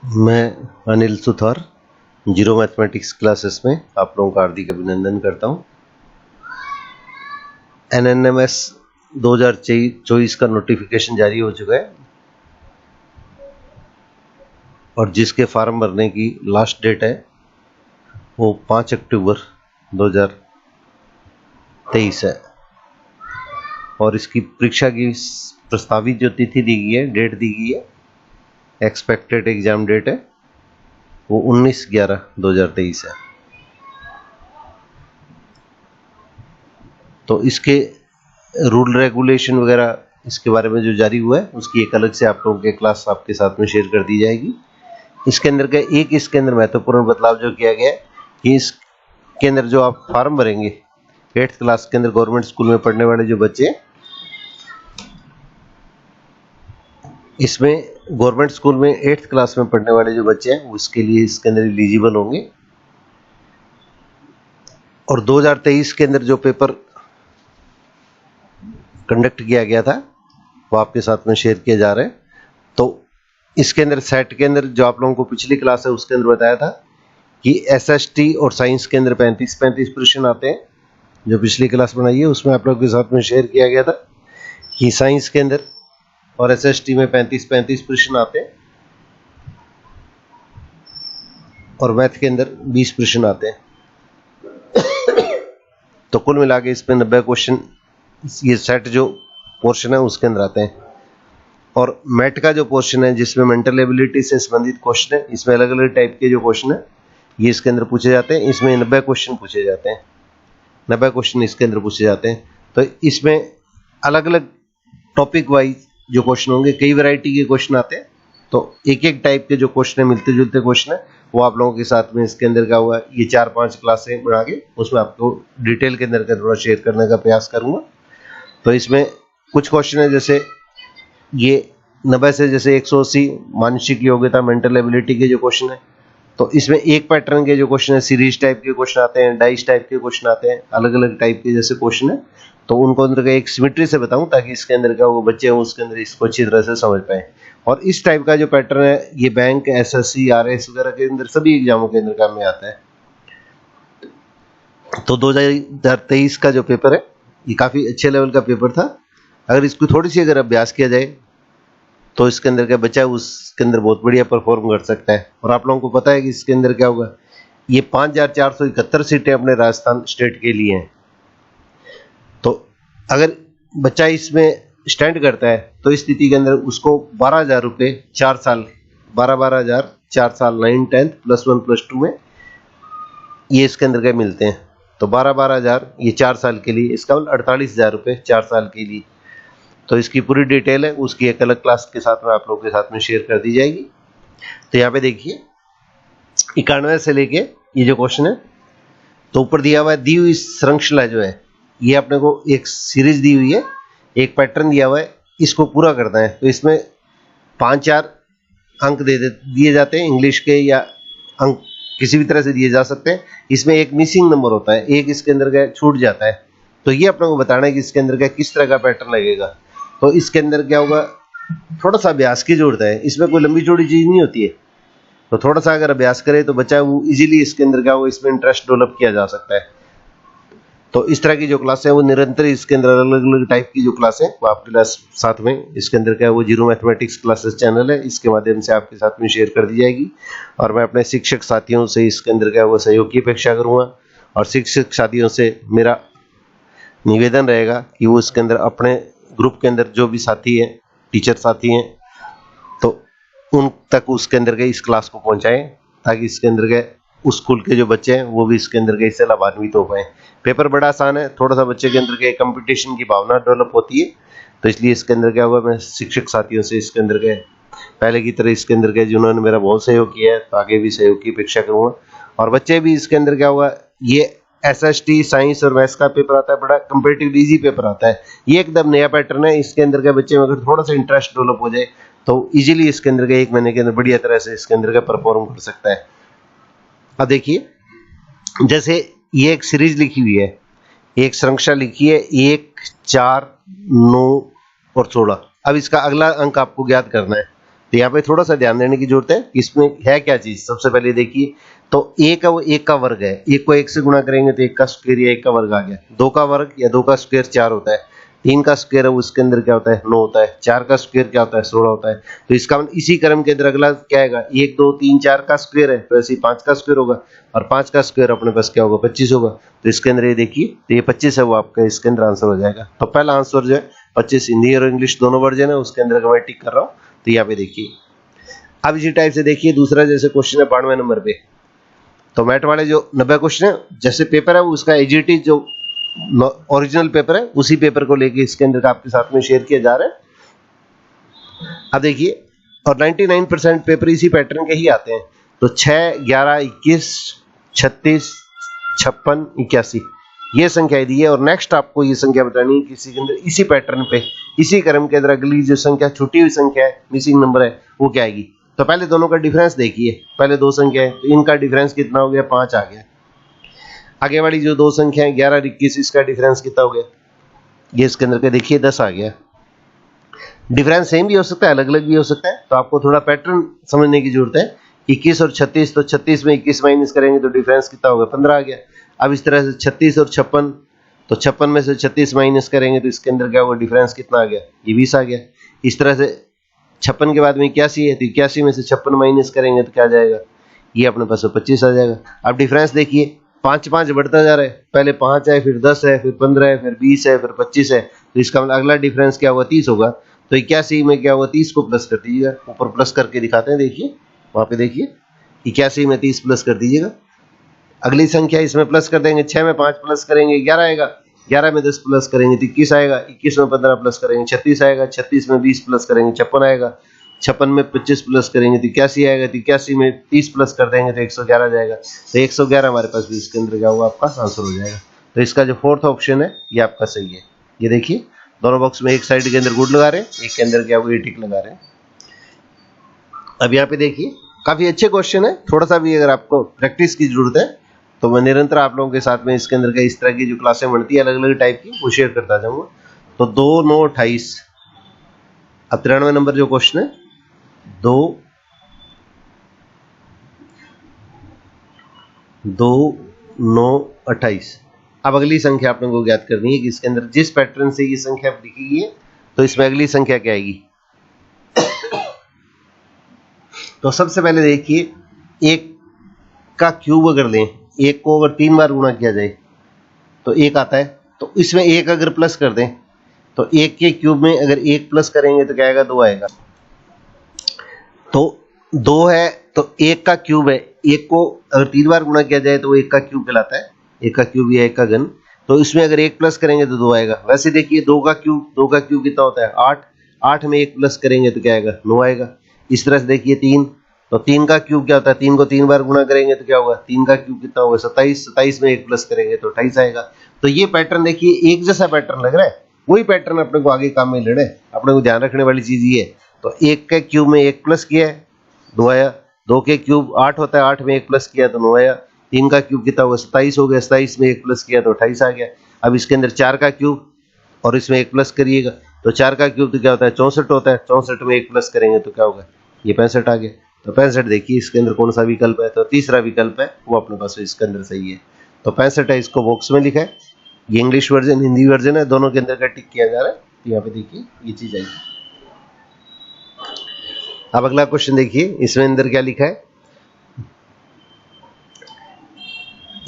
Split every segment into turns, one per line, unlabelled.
मैं Anil Suthar zero mathematics classes में आप लोगों का हार्दिक अभिनंदन करता हूं। NNMS 2024 का नोटिफिकेशन जारी हो चुका है और जिसके फॉर्म भरने की लास्ट डेट है वो 5 अक्टूबर 2023 है और इसकी परीक्षा की प्रस्तावित जो तिथि दी गई है, डेट दी गई है, एक्सपेक्टेड एग्जाम डेट है वो 19/11/2023 है। तो इसके रूल रेगुलेशन वगैरह इसके बारे में जो जारी हुआ है उसकी एक अलग से आप लोगों के क्लास आपके साथ में शेयर कर दी जाएगी। इसके अंदर का इसके अंदर महत्वपूर्ण बदलाव जो किया गया है कि इसके अंदर जो आप फॉर्म भरेंगे 8th क्लास के अंदर गवर्नमेंट स्कूल में पढ़ने वाले जो बच्चे हैं, इसमें गवर्नमेंट स्कूल में 8th क्लास में पढ़ने वाले जो बच्चे हैं उसके लिए इसके अंदर एलिजिबल होंगे। और 2023 के अंदर जो पेपर कंडक्ट किया गया था वो आपके साथ में शेयर किया जा रहा है। तो इसके अंदर सेट के अंदर जो आप लोगों को पिछली क्लास है उसके अंदर बताया था कि SST और साइंस के अंदर 35-35 प्रश्न आते हैं। जो पिछली क्लास बनाई है उसमें आप लोगों के साथ में शेयर किया गया था कि साइंस के अंदर और SST में 35-35 प्रश्न आते हैं और मैथ के अंदर 20 प्रश्न आते हैं। तो कुल मिला के इसमें 90 क्वेश्चन ये सेट जो पोर्शन है उसके अंदर आते हैं। और मैथ का जो पोर्शन है जिसमें मेंटल एबिलिटी से संबंधित क्वेश्चन है, इसमें अलग अलग टाइप के जो क्वेश्चन है ये इसके अंदर पूछे जाते हैं। इसमें 90 क्वेश्चन पूछे जाते हैं, 90 क्वेश्चन इसके अंदर पूछे जाते हैं। तो इसमें अलग अलग टॉपिक वाइज जो क्वेश्चन होंगे, कई वैरायटी के क्वेश्चन आते हैं। तो एक एक टाइप के जो क्वेश्चन है, मिलते जुलते क्वेश्चन है, वो आप लोगों के साथ में इसके अंदर का हुआ ये 4-5 क्लासें बना के उसमें आपको डिटेल के अंदर का थोड़ा शेयर करने का प्रयास करूंगा। तो इसमें कुछ क्वेश्चन है जैसे ये 90 से जैसे 180 मानसिक योग्यता मेंटल एबिलिटी के जो क्वेश्चन है, तो इसमें एक पैटर्न के जो क्वेश्चन है, सीरीज टाइप के क्वेश्चन आते हैं, डाइस टाइप के क्वेश्चन आते हैं, अलग अलग टाइप के जैसे क्वेश्चन है। तो उनको अंदर का एक सिमेट्री से बताऊं ताकि इसके अंदर का वो बच्चे हैं उसके अंदर इसको अच्छी तरह से समझ पाए। और इस टाइप का जो पैटर्न है ये बैंक, SSC, RS वगैरह के अंदर सभी एग्जामों के अंदर काम में आता है। तो 2023 का जो पेपर है ये काफी अच्छे लेवल का पेपर था। अगर इसको थोड़ी सी अगर अभ्यास किया जाए तो इसके अंदर का बच्चा उसके अंदर बहुत बढ़िया परफॉर्म कर सकता है। और आप लोगों को पता है कि इसके अंदर क्या होगा, ये 5471 सीटें अपने राजस्थान स्टेट के लिए हैं। तो अगर बच्चा इसमें स्टैंड करता है तो इस स्थिति के अंदर उसको 12,000 रुपये 4 साल, 12,000 4 साल 9th 10th +1 +2 में ये इसके अंदर का मिलते हैं। तो 12,000 ये 4 साल के लिए, इसका 48,000 रुपये 4 साल के लिए। तो इसकी पूरी डिटेल है उसकी एक अलग क्लास के साथ में आप लोगों के साथ में शेयर कर दी जाएगी। तो यहाँ पे देखिए 91 से लेके ये जो क्वेश्चन है, तो ऊपर दिया हुआ है दी हुई श्रृंखला जो है ये अपने को एक सीरीज दी हुई है, एक पैटर्न दिया हुआ है, इसको पूरा करना है। तो इसमें 5-4 अंक दिए जाते हैं, इंग्लिश के या अंक किसी भी तरह से दिए जा सकते हैं। इसमें एक मिसिंग नंबर होता है, एक इसके अंदर का छूट जाता है। तो ये अपने को बताना है कि इसके अंदर का किस तरह का पैटर्न लगेगा। तो इसके अंदर क्या होगा, थोड़ा सा अभ्यास की जरूरत है, इसमें कोई लंबी चौड़ी चीज नहीं होती है। तो थोड़ा सा अगर अभ्यास करे तो बच्चा वो इजीली इसके अंदर क्या होगा, इसमें इंटरेस्ट डेवलप किया जा सकता है। तो इस तरह की जो क्लास है वो निरंतर इसके अंदर अलग अलग टाइप की जो क्लास है वो आपके साथ में इसके अंदर क्या है वो जीरो मैथमेटिक्स क्लासेस चैनल है, इसके माध्यम से आपके साथ में शेयर कर दी जाएगी। और मैं अपने शिक्षक साथियों से इसके अंदर क्या है वो सहयोग की अपेक्षा करूंगा। और शिक्षक साथियों से मेरा निवेदन रहेगा कि वो इसके अंदर अपने ग्रुप के अंदर जो भी साथी हैं, टीचर साथी हैं, तो उन तक उसके अंदर के इस क्लास को पहुंचाएं ताकि इसके अंदर के उस स्कूल के जो बच्चे हैं वो भी इसके अंदर के इससे लाभान्वित हो पाए। पेपर बड़ा आसान है, थोड़ा सा बच्चे के अंदर के कंपटीशन की भावना डेवलप होती है। तो इसलिए इसके अंदर क्या हुआ, मैं शिक्षक साथियों से इसके अंदर के पहले की तरह इसके अंदर के जिन्होंने मेरा बहुत सहयोग किया है तो आगे भी सहयोग की अपेक्षा करूंगा। और बच्चे भी इसके अंदर क्या हुआ, ये SST, साइंस और मैथ्स का पेपर आता है, बड़ा कंपेरेटिवली इजी पेपर आता है। ये एकदम नया पैटर्न है, इसके अंदर के बच्चे में अगर थोड़ा सा इंटरेस्ट डेवलप हो जाए तो इजीली इसके अंदर के 1 महीने के अंदर बढ़िया तरह से इसके अंदर का परफॉर्म कर सकता है। अब देखिए जैसे ये एक सीरीज लिखी हुई है, एक श्रृंखला लिखी है 1, 4, 9 और 16। अब इसका अगला अंक आपको ज्ञात करना है। तो यहाँ पे थोड़ा सा ध्यान देने की जरूरत है कि इसमें है क्या चीज। सबसे पहले देखिए, तो एक है वो एक का वर्ग है, एक को एक से गुणा करेंगे तो एक का स्क्वायर या एक का वर्ग आ गया। दो का वर्ग या दो का स्क्वायर 4 होता है, तीन का स्क्वायर है उसके अंदर क्या होता है 9 होता है, चार का स्क्वायर क्या होता है 16 होता है। तो इसका मतलब इसी क्रम के अंदर अगला क्या आएगा, 1 2 3 4 का स्क्वायर है तो ऐसे ही 5 का स्क्वायर होगा, और 5 का स्क्वायर अपने पास क्या होगा 25 होगा। तो इसके अंदर ये देखिए, तो ये 25 है वो आपका इसके अंदर आंसर हो जाएगा। तो पहला आंसर जो है 25 हिंदी और इंग्लिश दोनों वर्जन है उसके अंदर मैं टिक कर रहा हूँ। तो यहाँ पे देखिए, अब इसी टाइप से देखिए दूसरा जैसे क्वेश्चन है 92 नंबर पे, तो मैथ वाले जो 90 क्वेश्चन है जैसे पेपर है वो उसका एजीटी जो ओरिजिनल पेपर है उसी पेपर को लेके इसके अंदर का आपके साथ में शेयर किया जा रहा है। अब देखिए, और 99% पेपर इसी पैटर्न के ही आते हैं। तो 6 11 21 36 56 81 ये संख्या दी है, और नेक्स्ट आपको ये संख्या बतानी है किसी के अंदर इसी पैटर्न पे इसी क्रम के अंदर अगली जो संख्या छुटी हुई संख्या है मिसिंग नंबर है वो क्या आएगी। तो पहले दोनों का डिफरेंस देखिए, पहले दो संख्या है तो इनका डिफरेंस कितना हो गया 5 आ गया। आगे वाली जो दो संख्या है 11 और 21 इसका डिफरेंस कितना हो गया, ये इसके अंदर का देखिए 10 आ गया। डिफरेंस सेम भी हो सकता है अलग अलग भी हो सकता है, तो आपको थोड़ा पैटर्न समझने की जरूरत है। 21 और 36, तो 36 में 21 माइनस करेंगे तो डिफरेंस कितना होगा 15 आ गया। अब इस तरह से 36 और 56, तो 56 में से 36 माइनस करेंगे तो इसके अंदर क्या होगा डिफरेंस कितना आ गया, ये 20 आ गया। इस तरह से 56 के बाद में 81 है तो 81 में से 56 माइनस करेंगे तो क्या आ जाएगा, ये अपने पास 25 आ जाएगा। अब डिफरेंस देखिए 5 5 बढ़ता जा रहा है, पहले 5 है फिर 10 है फिर 15 है फिर 20 है फिर 25 है, तो इसका मतलब अगला डिफरेंस क्या होगा 30 होगा। तो 81 में क्या होगा 30 को प्लस कर दीजिएगा, ऊपर प्लस करके दिखाते हैं देखिए वहां पे देखिए 81 में 30 प्लस कर दीजिएगा। अगली संख्या इसमें प्लस कर देंगे, 6 में 5 प्लस करेंगे 11 आएगा, 11 में 10 प्लस करेंगे तो 21 आएगा, 21 में 15 प्लस करेंगे 36 आएगा, 36 में 20 प्लस करेंगे 56 आएगा, 56 में 25 प्लस करेंगे तो 81 आएगा, 81 में 30 प्लस कर देंगे तो 111 जाएगा। तो 111 हमारे पास भी इसके अंदर क्या होगा आपका आंसर हो जाएगा। तो इसका जो फोर्थ ऑप्शन है ये आपका सही है। ये देखिए दोनों बॉक्स में एक साइड के अंदर गुड लगा रहे हैं, एक के अंदर क्या होगा टिक लगा रहे हैं। अब यहाँ पे देखिए काफी अच्छे क्वेश्चन है, थोड़ा सा भी अगर आपको प्रैक्टिस की जरूरत है तो मैं निरंतर आप लोगों के साथ में इसके अंदर का इस तरह की जो क्लासें बनती है अलग अलग टाइप की वो शेयर करता जाऊंगा। तो 2 9 28, अब 93 नंबर जो क्वेश्चन है 2 2 9 28। अब अगली संख्या आप लोगों को ज्ञात करनी है कि इसके अंदर जिस पैटर्न से ये संख्या लिखी गई है तो इसमें अगली संख्या क्या आएगी। तो सबसे पहले देखिए, एक का क्यूब अगर लें, एक को अगर 3 बार गुणा किया जाए तो एक आता है, तो इसमें एक अगर प्लस कर दें तो एक के क्यूब में अगर एक प्लस करेंगे तो क्या आएगा 2 आएगा। तो 2 है तो एक का क्यूब है, एक को अगर 3 बार गुणा किया जाए तो वो एक का क्यूब कहलाता है, एक का क्यूब या एक का घन। तो इसमें अगर एक प्लस करेंगे तो 2 आएगा। वैसे देखिए 2 का क्यूब कितना होता है 8, 8 में एक प्लस करेंगे तो क्या आएगा 9 आएगा। इस तरह से देखिए 3, तो 3 का क्यूब क्या होता है, 3 को 3 बार गुणा करेंगे तो क्या होगा 3 का क्यूब कितना होगा 27, 27 में एक प्लस करेंगे तो 28 आएगा। तो ये पैटर्न देखिए एक जैसा पैटर्न लग रहा है, वही पैटर्न अपने को आगे काम में लड़े, अपने को ध्यान रखने वाली चीज ये है। तो एक के क्यूब में एक प्लस किया है 2 आया, 2 के क्यूब 8 होता है 8 में एक प्लस किया तो 9 आया, 3 का क्यूब कितना होगा 27 हो गया, 27 में एक प्लस किया तो 28 आ गया। अब इसके अंदर 4 का क्यूब और इसमें एक प्लस करिएगा तो 4 का क्यूब तो क्या होता है 64 होता है, 64 में एक प्लस करेंगे तो क्या होगा ये 65 आ गया। तो 65 देखिए इसके अंदर कौन सा विकल्प है, तो तीसरा विकल्प है वो अपने पास इसके अंदर सही है। तो 65 है, इसको बॉक्स में लिखा है। ये इंग्लिश वर्जन हिंदी वर्जन है, दोनों के अंदर का टिक किया जा रहा है। तो यहाँ पे देखिए ये चीज आई। अब अगला क्वेश्चन देखिए, इसमें अंदर क्या लिखा है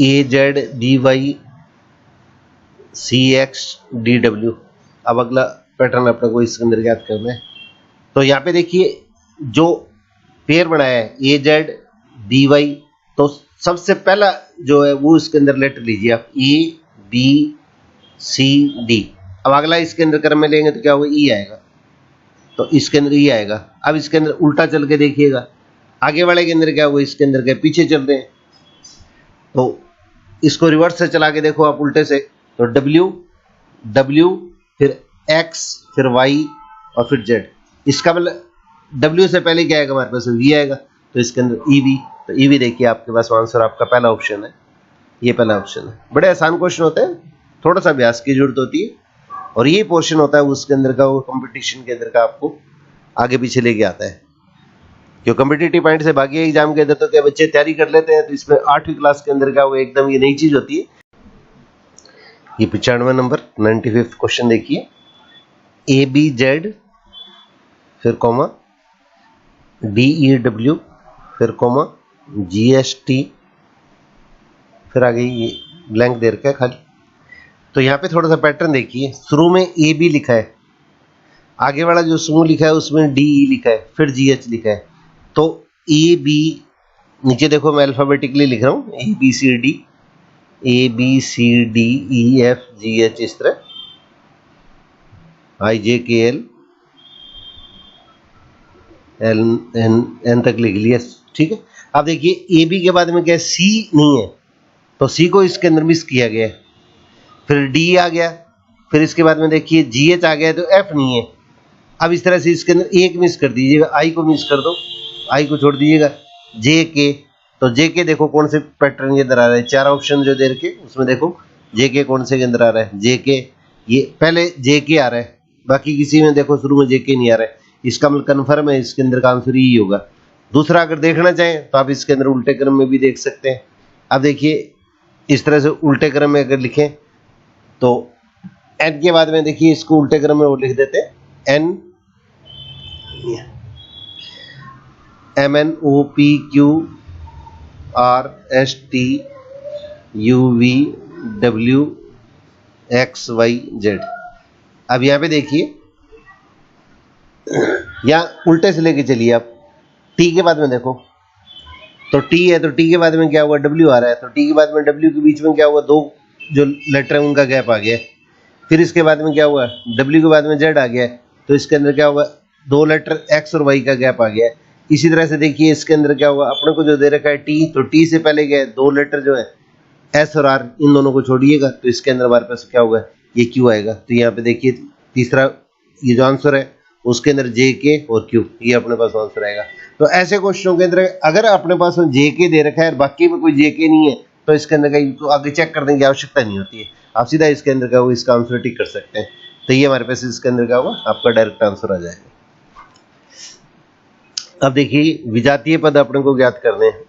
AZDYCXDW। अब अगला पैटर्न अपने को इसके अंदर याद करना है। तो यहाँ पे देखिए जो पेयर बनाया है AZDY, तो सबसे पहला जो है वो इसके अंदर लेटर लीजिए आप ABCD। अब अगला इसके अंदर क्रम में लेंगे तो क्या होगा E आएगा, तो इसके अंदर E आएगा। अब इसके अंदर उल्टा चल के देखिएगा, आगे वाले के अंदर क्या होगा, इसके अंदर क्या पीछे चल रहे हैं, तो इसको रिवर्स से चला के देखो आप उल्टे से, तो W फिर X फिर Y और फिर Z। इसका मतलब W से पहले क्या आएगा हमारे पास V आएगा, तो इसके अंदर EV। तो EV देखिए आपके पास आंसर आपका पहला ऑप्शन है, ये पहला ऑप्शन है। बड़े आसान क्वेश्चन होते हैं, थोड़ा सा अभ्यास की जरूरत होती है, और ये पोर्शन होता है उसके अंदर का वो कंपटीशन के अंदर का आपको आगे पीछे लेके आता है। जो कम्पिटिटिव पॉइंट से बाकी एग्जाम के अंदर तो क्या बच्चे तैयारी कर लेते हैं, तो इसमें 8वीं क्लास के अंदर का वो एकदम ये नई चीज होती है। ये 95 नंबर 95th क्वेश्चन देखिए, ABZ फिर कॉमा DEW फिर कॉमा GST फिर आगे ये ब्लैंक दे रखा है खाली। तो यहाँ पे थोड़ा सा पैटर्न देखिए, शुरू में AB लिखा है, आगे वाला जो समूह लिखा है उसमें DE लिखा है, फिर GH लिखा है। तो AB नीचे देखो मैं अल्फाबेटिकली लिख रहा हूँ, ABCD, इस तरह IJKL LN तक लिख लिया, ठीक है। अब देखिए AB के बाद में क्या है, C नहीं है, तो C को इसके अंदर मिस किया गया है, फिर D आ गया, फिर इसके बाद में देखिए GH आ गया, तो F नहीं है। अब इस तरह से इसके अंदर एक मिस कर दीजिएगा, I को मिस कर दो, I को छोड़ दीजिएगा, JK, तो JK देखो कौन से पैटर्न के अंदर आ रहा है, 4 ऑप्शन जो दे रखे उसमें देखो JK कौन से के अंदर आ रहा है, JK, ये पहले JK आ रहा है, बाकी किसी में देखो शुरू में JK नहीं आ रहा है, इसका मतलब कन्फर्म है इसके अंदर का आंसर यही होगा। दूसरा अगर देखना चाहें तो आप इसके अंदर उल्टे क्रम में भी देख सकते हैं। अब देखिए इस तरह से उल्टे क्रम में अगर लिखें तो N के बाद में देखिए इसको उल्टे क्रम में वो लिख देते हैं, N MNOPQRSTUVWXYZ। अब यहाँ पे देखिए, या उल्टे से लेके चलिए आप, T के बाद में देखो तो T है, तो T के बाद में क्या हुआ, W आ रहा है, तो T के बाद में W के बीच में क्या हुआ, 2 जो लेटर है उनका गैप आ गया। फिर इसके बाद में क्या हुआ, W के बाद में Z आ गया, तो इसके अंदर क्या हुआ, 2 लेटर X और Y का गैप आ गया। इसी तरह से देखिए इसके अंदर क्या हुआ, अपने को जो दे रखा है T, तो T से पहले गए 2 लेटर जो है S और R, इन दोनों को छोड़िएगा, तो इसके अंदर हमारे पास क्या होगा, ये Q आएगा। तो यहाँ पे देखिए तीसरा ये जो आंसर है उसके अंदर JK और Q, ये अपने पास आंसर आएगा। तो ऐसे क्वेश्चनों के अंदर अगर अपने पास JK दे रखा है और बाकी में कोई JK नहीं है, तो इसके अंदर का तो आगे चेक करने की आवश्यकता नहीं होती है, आप सीधा इसके अंदर का वो इसका आंसर टिक कर सकते हैं। तो ये हमारे पास इसके अंदर का होगा, आपका डायरेक्ट आंसर आ जाएगा। अब देखिए विजातीय पद अपने को ज्ञात करने हैं।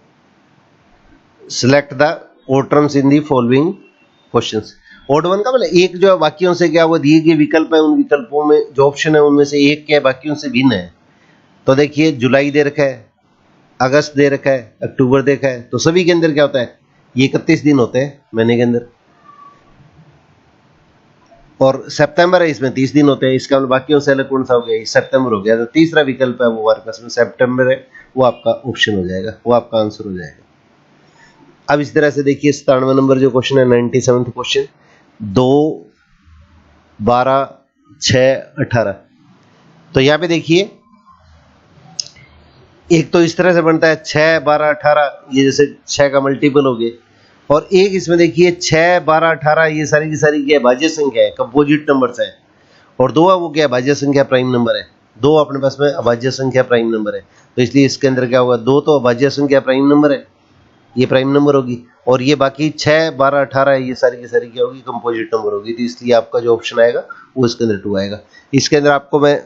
Select the odd terms in the following questions. Odd one का मतलब एक जो वाक्यों से क्या वो दिए गए विकल्प है, उन विकल्पों में जो ऑप्शन है उनमें से एक क्या है बाकियों से भिन्न है। तो देखिए जुलाई दे रखा है, अगस्त दे रखा है, अक्टूबर देखा है, तो सभी के अंदर क्या होता है, ये 31 दिन होते हैं महीने के अंदर, और सितंबर है इसमें 30 दिन होते हैं, इसका मतलब बाकियों से अलग कौन सा हो गया, सितंबर हो गया। तो तीसरा विकल्प है वो हमारे पास में सितंबर है, वो आपका ऑप्शन हो जाएगा, वो आपका आंसर हो जाएगा। अब इस तरह से देखिए 97 नंबर जो क्वेश्चन है, 97th क्वेश्चन, 2, 12, 6, 18। तो यहाँ पे देखिए एक तो इस तरह से बनता है 6, 12, 18, ये जैसे 6 का मल्टीपल हो गए, और एक इसमें देखिए 6, 12, 18 ये सारी की सारी क्या है, भाज्य संख्या है, कंपोजिट नंबर्स है, और 2 वो क्या है, भाज्य संख्या प्राइम नंबर है। 2 अपने पास में अभाज्य संख्या प्राइम नंबर है, तो इसलिए इसके अंदर क्या होगा, 2 तो अभाज्य संख्या प्राइम नंबर है, ये प्राइम नंबर होगी, और ये बाकी 6, 12, 18 ये सारी की सारी क्या होगी, कंपोजिट नंबर होगी। तो इसलिए आपका जो ऑप्शन आएगा वो इसके अंदर 2 आएगा। इसके अंदर आपको मैं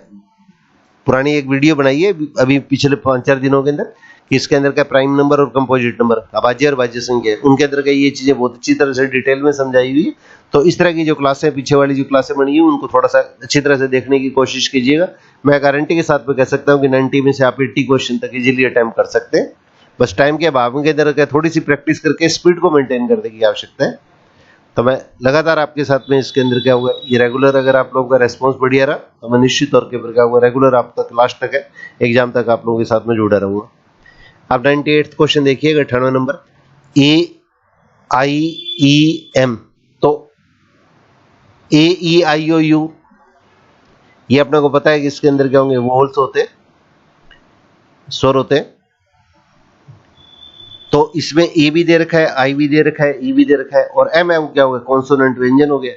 पुरानी एक वीडियो बनाई है अभी पिछले 5-4 दिनों के अंदर, कि इसके अंदर का प्राइम नंबर और कंपोजिट नंबर, अभाज्य और भाज्य संख्या, उनके अंदर का ये चीजें बहुत अच्छी तरह से डिटेल में समझाई हुई है। तो इस तरह की जो क्लासें पीछे वाली जो क्लासें बनी है उनको थोड़ा सा अच्छी तरह से देखने की कोशिश कीजिएगा। मैं गारंटी के साथ में कह सकता हूँ कि 90 में से आप 80 क्वेश्चन तक इजीली अटेम्प्ट कर सकते हैं। बस टाइम के अभाव के अंदर का थोड़ी सी प्रैक्टिस करके स्पीड को मेंटेन करने की आवश्यकता है। तो मैं लगातार आपके साथ में इसके अंदर क्या हुआ, ये रेगुलर अगर आप लोगों का रेस्पॉन्स बढ़िया रहा तो मैं निश्चित तौर के ऊपर क्या हुआ, रेगुलर आप तक लास्ट तक है एग्जाम तक आप लोगों के साथ में जुड़ा रहूंगा। अब 98th क्वेश्चन देखिएगा, 98 नंबर, AIEM। तो AEIOU ये अपने को पता है कि इसके अंदर क्या होंगे, वोल्स होते हैं, स्वर होते हैं। तो इसमें ए भी दे रखा है, आई भी दे रखा है, ई भी दे रखा है, और एम है वो क्या हो गया, कॉन्सोनेंट व्यंजन हो गया।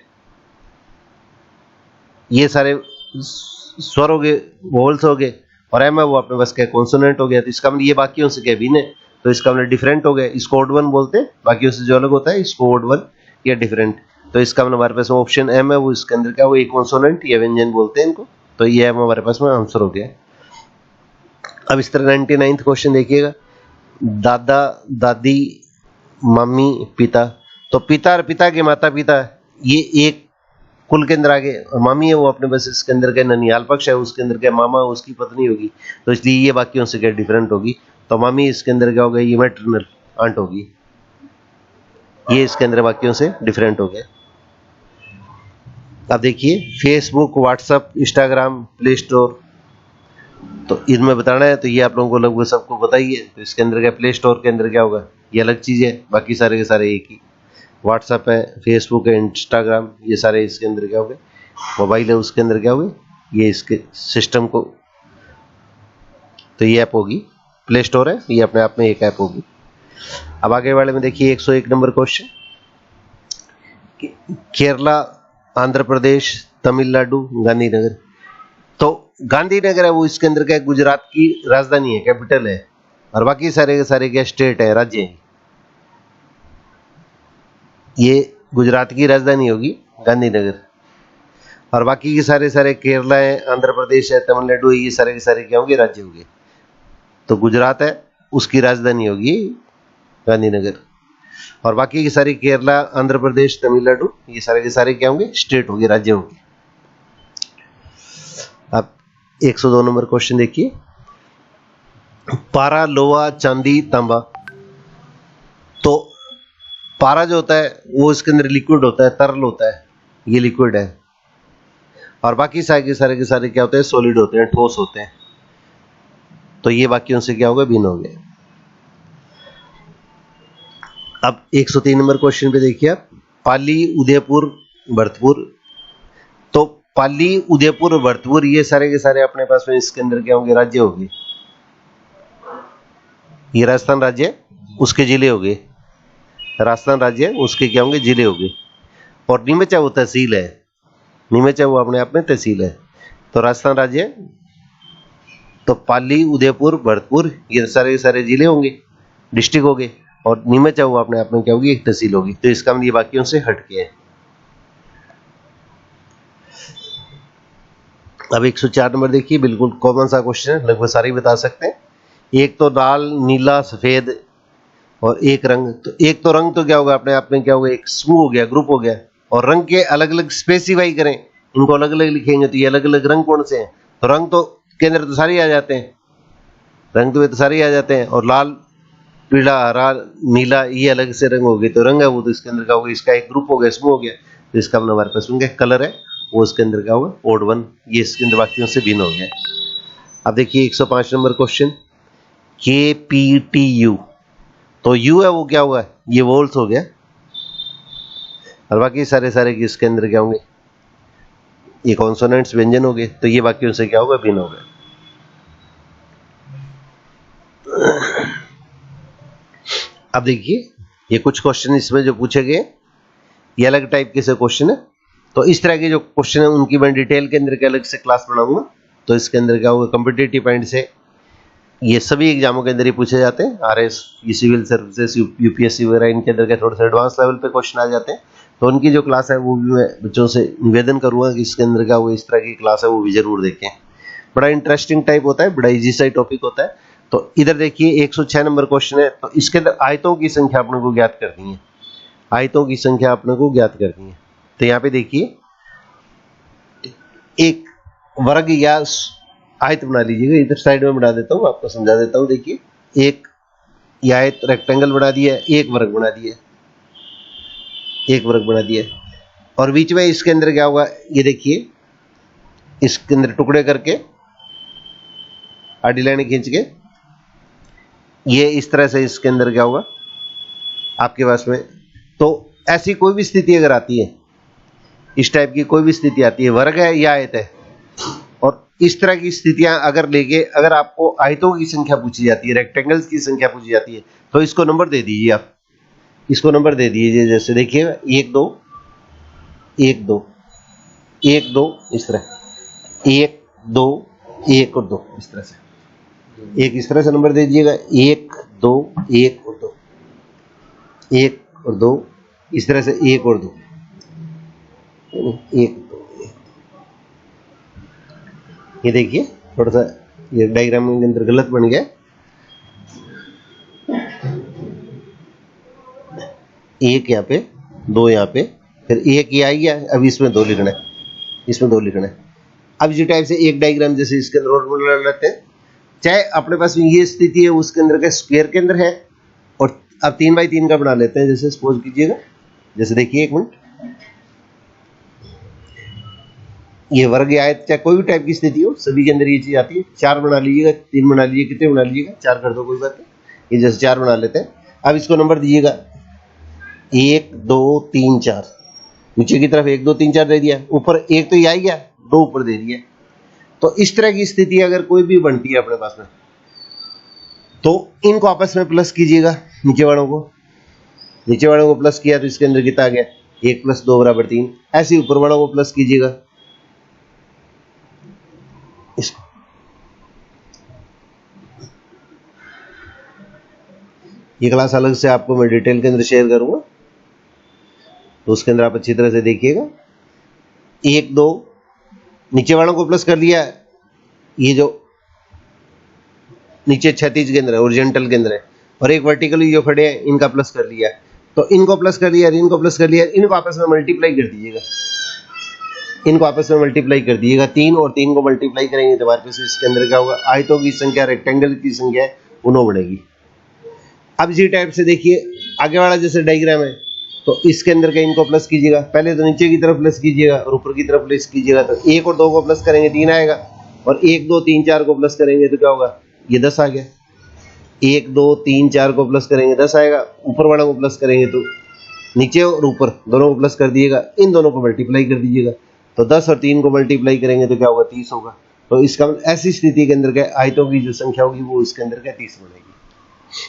ये सारे स्वर हो गए, वोल्स हो गए, और एम है वो अपने पास क्या कॉन्सोनेंट हो गया। तो इसका मतलब ये बाकियों से क्या भिन्न है, तो इसका मतलब डिफरेंट हो गया। इसको ओड वन बोलते हैं, बाकियों से जो अलग होता है इसको ओड वन या डिफरेंट। तो इसका मतलब हमारे पास ऑप्शन एम है वो इसके अंदर क्या, वो एक कॉन्सोनेंट या व्यंजन बोलते हैं इनको। तो ये एम हमारे पास में आंसर हो गया। अब इस तरह 99th क्वेश्चन देखिएगा, दादा दादी मम्मी पिता, तो पिता और पिता के माता पिता ये एक कुल के अंदर आ गए, और मामी है वो अपने बस इसके अंदर के ननिहाल पक्ष है, उसके अंदर क्या मामा उसकी पत्नी होगी, तो इसलिए ये बाकियों से क्या डिफरेंट होगी, तो मामी इसके अंदर क्या होगा, ये मैटरनल आंट होगी, ये इसके अंदर बाकियों से डिफरेंट हो गया। अब देखिए Facebook, WhatsApp, Instagram, play store, तो इनमें बताना है, तो ये आप लोगों को लगभग सबको पता ही है, तो इसके अंदर क्या प्ले स्टोर के अंदर क्या होगा, ये अलग चीज़ है, बाकी सारे के सारे एक ही, व्हाट्सएप है, फेसबुक है, इंस्टाग्राम, ये सारे इसके अंदर क्या हो गए, मोबाइल है उसके अंदर क्या हो गए, ये इसके सिस्टम को, तो ये ऐप होगी, प्ले स्टोर है ये अपने आप में एक ऐप होगी। अब आगे वाले में देखिए 101 नंबर क्वेश्चन, केरला, आंध्र प्रदेश, तमिलनाडु, गांधीनगर, तो गांधीनगर है वो इसके अंदर क्या गुजरात की राजधानी है, कैपिटल है, और बाकी सारे के सारे क्या स्टेट है, राज्य है, ये गुजरात की राजधानी होगी गांधीनगर, और बाकी के सारे सारे केरला है, आंध्र प्रदेश है, तमिलनाडु है, ये सारे के सारे क्या होंगे, राज्य होंगे, तो गुजरात है उसकी राजधानी होगी गांधीनगर, और बाकी के सारे केरला, आंध्र प्रदेश, तमिलनाडु, ये सारे के सारे क्या होंगे, स्टेट होंगे, राज्य होंगे। अब 102 नंबर क्वेश्चन देखिए, पारा, लोहा, चांदी, तांबा, तो पारा जो होता है वो इसके अंदर लिक्विड होता है, तरल होता है, ये लिक्विड है, और बाकी सारे के सारे क्या होते हैं, सॉलिड होते हैं, ठोस होते हैं, तो ये बाकियों से क्या होगा, भिन्न हो गया। अब 103 नंबर क्वेश्चन पे देखिए आप, पाली, उदयपुर, भरतपुर, तो पाली, उदयपुर और भरतपुर ये सारे के सारे अपने पास में इसके अंदर क्या होंगे, राज्य होंगे, ये राजस्थान राज्य है उसके जिले होंगे, राजस्थान राज्य है उसके क्या होंगे, जिले होंगे, और नीमचा वो तहसील है, नीमचा वो अपने आप में तहसील है, तो राजस्थान राज्य है, तो पाली, उदयपुर, भरतपुर ये सारे के सारे जिले होंगे, डिस्ट्रिक्ट होंगे, और नीमचा वो अपने आप में क्या होगी, एक तहसील होगी, तो इसका मतलब ये बाकियों से हटके है। अब 104 नंबर देखिए, बिल्कुल कॉमन सा क्वेश्चन है, लगभग सारे ही बता सकते हैं, एक तो लाल, नीला, सफेद, और एक रंग, तो एक तो रंग तो क्या होगा अपने आप में क्या होगा, एक समूह हो गया, ग्रुप हो गया, और रंग के अलग अलग स्पेसिफाई करें, इनको अलग अलग लिखेंगे तो ये अलग अलग रंग कौन से हैं, तो रंग तो के अंदर तो सारे आ जाते हैं, रंग तो सारे आ जाते हैं, और लाल, पीला, हरा, नीला ये अलग से रंग हो गए, तो रंग है वो तो इसके अंदर क्या होगा, इसका एक ग्रुप हो गया, समूह हो गया, तो इसका अपना हमारे पास होंगे कलर है वो इसके अंदर क्या होगा, ओड वन, ये इसके अंदर बाकियों से भिन्न हो गया। अब देखिए 105 नंबर क्वेश्चन, KPTU, तो यू है वो क्या होगा, ये वोल्स हो गया, और बाकी सारे सारे इसके अंदर क्या होंगे, ये कॉन्सोनेंट्स, व्यंजन हो गए, तो ये बाकियों से क्या होगा, भिन्न हो गया। अब देखिए ये कुछ क्वेश्चन इसमें जो पूछे गए ये अलग टाइप के से क्वेश्चन है, तो इस तरह के जो क्वेश्चन है उनकी मैं डिटेल के अंदर के अलग से क्लास बनाऊंगा, तो इसके अंदर क्या होगा, कॉम्पिटिटिव पॉइंट से ये सभी एग्जामों के अंदर ही पूछे जाते हैं, RS, ये सिविल सर्विसेज, UPSC वगैरह, इनके अंदर के थोड़े से एडवांस लेवल पे क्वेश्चन आ जाते हैं, तो उनकी जो क्लास है वो भी मैं बच्चों से निवेदन करूंगा कि इसके अंदर क्या वो इस तरह की क्लास है वो भी जरूर देखें, बड़ा इंटरेस्टिंग टाइप होता है, बड़ा इजी सा टॉपिक होता है। तो इधर देखिए 106 नंबर क्वेश्चन है, तो इसके अंदर आयतों की संख्या अपने को ज्ञात करनी है, आयतों की संख्या अपने को ज्ञात करनी है, तो यहाँ पे देखिए एक वर्ग या आयत बना लीजिएगा, इधर साइड में बना देता हूँ, आपको समझा देता हूँ। देखिए एक आयत रेक्टेंगल बना दिया है, एक वर्ग बना दिया, एक वर्ग बना दिया, और बीच में इसके अंदर क्या होगा, ये देखिए इसके अंदर टुकड़े करके आडी लाइन खींच के ये इस तरह से इसके अंदर क्या होगा आपके पास में, तो ऐसी कोई भी स्थिति अगर आती है, इस टाइप की कोई भी स्थिति आती है, वर्ग है या आयत है, और इस तरह की स्थितियां अगर लेके अगर आपको आयतों की संख्या पूछी जाती है, रेक्टेंगल्स की संख्या पूछी जाती है, तो इसको नंबर दे दीजिए, आप इसको नंबर दे दीजिए, जैसे देखिए 1 2 1 2 1 2, इस तरह 1 2 1 और 2, इस तरह से एक इस तरह से नंबर दे दीजिएगा, 1 2 1 और 2, 1 और 2, इस तरह से 1 और 2, 1 2, ये देखिए थोड़ा सा ये डायग्राम के अंदर गलत बन गया, एक यहाँ पे, दो यहाँ पे, फिर एक ये आई है, अब इसमें दो लिखना है, इसमें दो लिखना है। अब इसी टाइप से एक डायग्राम जैसे इसके अंदर और बना लेते हैं, चाहे अपने पास ये स्थिति है उसके अंदर का स्क्वायर के अंदर है, और अब 3 बाई 3 का बना लेते हैं। जैसे सपोज कीजिएगा, जैसे देखिए एक मिनट, ये वर्ग आयत चाहे कोई भी टाइप की स्थिति हो, सभी के अंदर ये चीज आती है। 4 बना लीजिएगा, 3 बना लीजिए, कितने बना लीजिएगा, 4 कर दो, कोई बात नहीं। ये जैसे 4 बना लेते हैं। अब इसको नंबर दीजिएगा 1 2 3 4, नीचे की तरफ 1 2 3 4 दे दिया, ऊपर एक तो ये आ गया, 2 ऊपर दे दिया। तो इस तरह की स्थिति अगर कोई भी बनती है अपने पास में, तो इनको आपस में प्लस कीजिएगा, नीचे वालों को प्लस किया तो इसके अंदर कितना आ गया, 1 + 2 = 3। ऐसे ही ऊपर वालों को प्लस कीजिएगा इसको। ये क्लास अलग से आपको मैं डिटेल के अंदर शेयर करूंगा, तो उसके अंदर आप अच्छी तरह से देखिएगा। 1 2 नीचे वालों को प्लस कर लिया, ये जो नीचे क्षैतिज के अंदर है, ओरिजेंटल के अंदर है, और एक वर्टिकली जो खड़े हैं इनका प्लस कर लिया। तो इनको प्लस कर लिया, इनको प्लस कर लिया, इनको आपस में मल्टीप्लाई कर दीजिएगा, इनको आपस में मल्टीप्लाई कर दीजिएगा। 3 और 3 को मल्टीप्लाई करेंगे तो हमारे पास इसके अंदर क्या होगा, आयतों की संख्या, रेक्टेंगल की संख्या है, वो 9 बढ़ेगी। अब इसी टाइप से देखिए आगे वाला जैसे डायग्राम है, तो इसके अंदर का इनको प्लस कीजिएगा। पहले तो नीचे की तरफ प्लस कीजिएगा और ऊपर की तरफ प्लस कीजिएगा। तो 1 और 2 को प्लस करेंगे 3 आएगा, और 1 2 3 4 को प्लस करेंगे तो क्या होगा, ये 10 आ गया। 1 2 3 4 को प्लस करेंगे 10 आएगा, ऊपर वाला को प्लस करेंगे तो नीचे और ऊपर दोनों को प्लस कर दिएगा, इन दोनों को मल्टीप्लाई कर दीजिएगा। तो 10 और 3 को मल्टीप्लाई करेंगे तो क्या होगा, 30 होगा। तो इसका ऐसी स्थिति के अंदर क्या आयतों की जो संख्या होगी वो इसके अंदर क्या 30 बनेगी।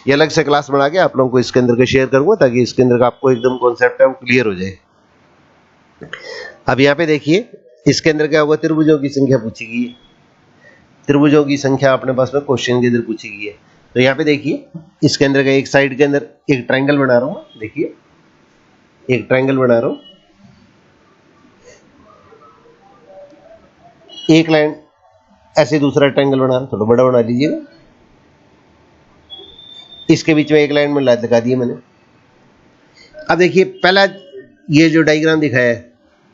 ये अलग से क्लास बना के आप लोगों को इसके अंदर के शेयर करूंगा, ताकि इसके अंदर का आपको एकदम कॉन्सेप्ट है वो क्लियर हो जाए। अब यहाँ पे देखिए इसके अंदर क्या होगा, त्रिभुजों की संख्या पूछी गई है। त्रिभुजों की संख्या अपने पास में क्वेश्चन के अंदर पूछी गई है। तो यहाँ पे देखिए इसके अंदर का एक साइड के अंदर एक ट्राइंगल बना रहा हूँ, देखिए एक ट्राइंगल बना रहा हूँ, एक लाइन ऐसे दूसरा ट्राइंगल बना रहा हूँ, थोड़ा बड़ा बना लीजिएगा। इसके बीच में एक लाइन में लगा दी है मैंने। अब देखिए पहला ये जो डायग्राम दिखाया है,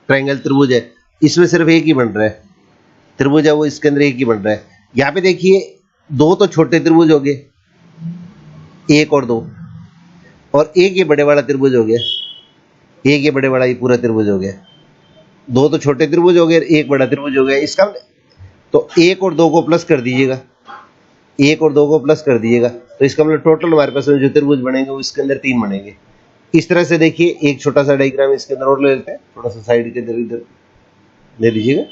ट्राइंगल त्रिभुज है, इसमें सिर्फ एक ही बन रहा है, त्रिभुज है वो इसके अंदर एक ही बन रहा है। यहाँ पे देखिए 2 तो छोटे त्रिभुज हो गए, 1 और 2, और एक ये बड़े वाला त्रिभुज हो गया, एक ये बड़े वाला ये पूरा त्रिभुज हो गया। 2 तो छोटे त्रिभुज हो गए, एक बड़ा त्रिभुज हो गया। इसका तो 1 और 2 को प्लस कर दीजिएगा, 1 और 2 को प्लस कर दीजिएगा। तो इसका मतलब टोटल हमारे पास जो त्रिभुज बनेंगे वो इसके अंदर 3 बनेंगे। इस तरह से देखिए एक छोटा सा डायग्राम इसके अंदर और ले लेते हैं, थोड़ा सा साइड के इधर इधर ले लीजिएगा।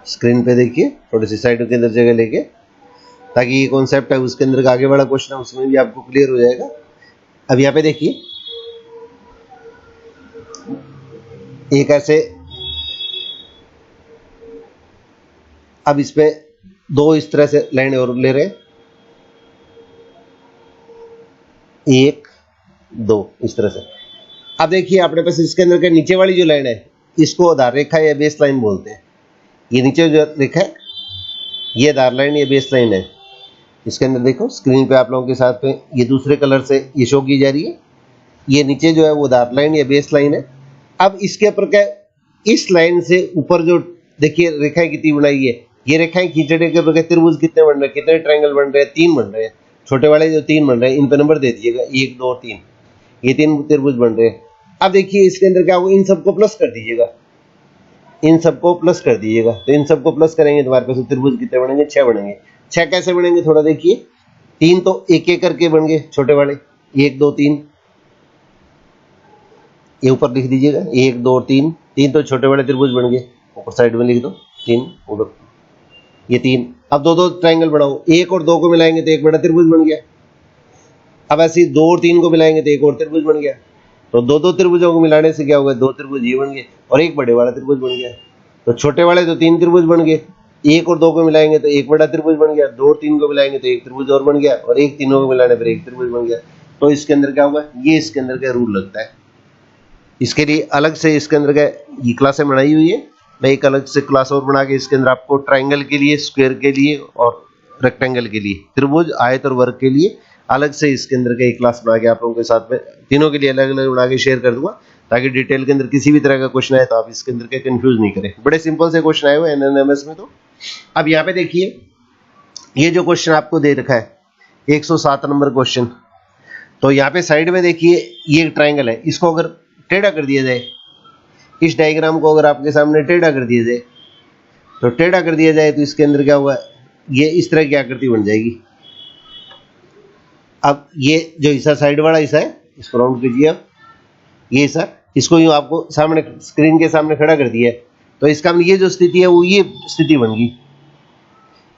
स्क्रीन पे देखिए थोड़ी सी साइड के अंदर जगह लेके, ताकि ये कॉन्सेप्ट है उसके अंदर का आगे वाला क्वेश्चन है उसमें भी आपको क्लियर हो जाएगा। अब यहाँ पे देखिए एक ऐसे, अब इस पे 2 इस तरह से लाइन और ले रहे हैं, 1 2 इस तरह से। अब देखिए अपने पास इसके अंदर के नीचे वाली जो लाइन है इसको आधार रेखा या बेस लाइन बोलते हैं। ये नीचे जो रेखा है ये आधार लाइन या बेस लाइन है। इसके अंदर देखो स्क्रीन पे आप लोगों के साथ में ये दूसरे कलर से ये शो की जा रही है, ये नीचे जो है वो आधार लाइन या बेस लाइन है। अब इसके ऊपर क्या, इस लाइन से ऊपर जो देखिए रेखाएं कितनी बनाई है, ये रेखाएं खींचने के ऊपर त्रिभुज कितने बन रहे हैं, कितने ट्रायंगल बन रहे हैं, 3 बन रहे हैं। छोटे वाले जो 3 बन रहे हैं इन पे नंबर दे दीजिएगा, 1 2 3, ये 3 त्रिभुज बन रहे हैं। अब देखिए इसके अंदर क्या होगा, इन सबको प्लस कर दीजिएगा, इन सबको प्लस कर दीजिएगा। तो इन सबको प्लस करेंगे तो हमारे पास त्रिभुज कितने बनेंगे, 6 बनेंगे। 6 कैसे बनेंगे थोड़ा देखिए, 3 तो एक एक करके बन गए छोटे वाले, 1 2 3, ये ऊपर लिख दीजिएगा 1 2 3, 3 तो छोटे वाले त्रिभुज बन गए, ऊपर साइड में लिख दो 3 उधर, ये 3। अब 2 2 ट्रायंगल बनाओ, 1 और 2 को मिलाएंगे तो एक बड़ा त्रिभुज बन गया। अब ऐसे 2 और 3 को मिलाएंगे तो एक और त्रिभुज बन गया। तो 2 2 त्रिभुजों को मिलाने से क्या होगा, 2 त्रिभुज ये बन गए और एक बड़े वाला त्रिभुज बन गया। तो छोटे वाले तो 3 त्रिभुज बन गए, 1 और 2 को मिलाएंगे तो एक बड़ा त्रिभुज बन गया, 2 और 3 को मिलाएंगे तो एक त्रिभुज और बन गया, और एक तीनों को मिलाने पर एक त्रिभुज बन गया। तो इसके अंदर क्या होगा, ये इसके अंदर का रूल लगता है। इसके लिए अलग से इसके अंदर का ये क्लासें बनाई हुई है, मैं एक अलग से क्लास और बना के इसके अंदर आपको ट्राइंगल के लिए, स्क्वायर के लिए और रेक्टेंगल के लिए, त्रिभुज, आयत और वर्ग के लिए अलग से इसके अंदर का एक क्लास बना के आप लोगों के साथ में तीनों के लिए अलग अलग बना के शेयर कर दूंगा, ताकि डिटेल के अंदर किसी भी तरह का क्वेश्चन आए तो आप इसके अंदर के कंफ्यूज नहीं करें। बड़े सिंपल से क्वेश्चन आए हुए एनएनएमएस में। तो अब यहाँ पे देखिए, ये जो क्वेश्चन आपको दे रखा है 107 नंबर क्वेश्चन, तो यहाँ पे साइड में देखिए ये ट्राइंगल है, इसको अगर टेढ़ा कर दिया जाए, इस डायग्राम को अगर आपके सामने टेढ़ा कर दिया जाए, तो टेढ़ा कर दिया जाए तो इसके अंदर क्या हुआ, ये इस तरह की आकृति बन जाएगी। अब ये जो हिस्सा साइड वाला हिस्सा है, इसको राउंड कीजिए। अब ये हिस्सा, इसको यूं आपको सामने स्क्रीन के सामने खड़ा कर दिया है, तो इसका ये जो स्थिति है वो ये स्थिति बन गई।